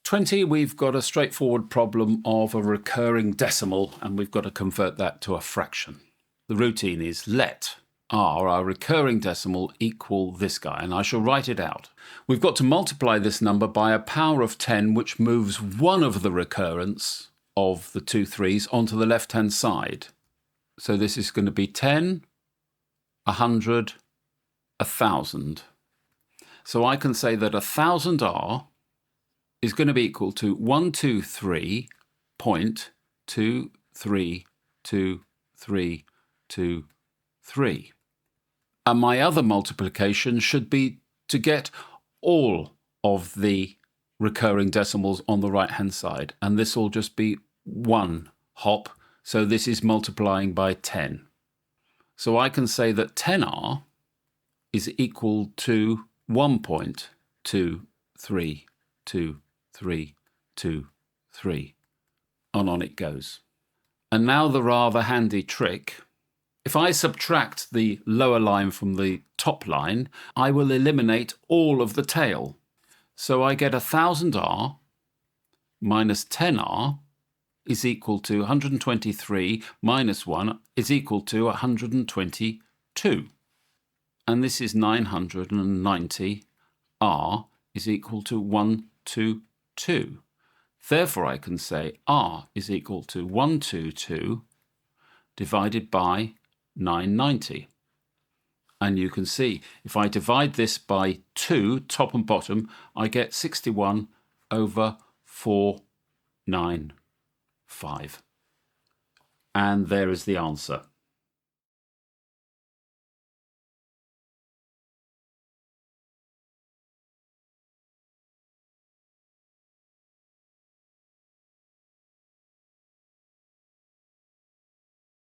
20, we've got a straightforward problem of a recurring decimal, and we've got to convert that to a fraction. The routine is let r, our recurring decimal, equal this guy, and I shall write it out. We've got to multiply this number by a power of 10, which moves one of the recurrents of the two threes onto the left-hand side. So this is going to be 10, 100, 1,000. So I can say that 1,000r is going to be equal to 123.232323. And my other multiplication should be to get all of the recurring decimals on the right-hand side. And this will just be one hop. So this is multiplying by 10. So I can say that 10r is equal to 1.2323323. And on it goes. And now the rather handy trick. If I subtract the lower line from the top line, I will eliminate all of the tail. So I get 1,000r minus 10r is equal to 123 minus 1 is equal to 122. And this is 990. R is equal to 122. Therefore, I can say R is equal to 122 divided by 990. And you can see, if I divide this by 2, top and bottom, I get 61 over 495. And there is the answer.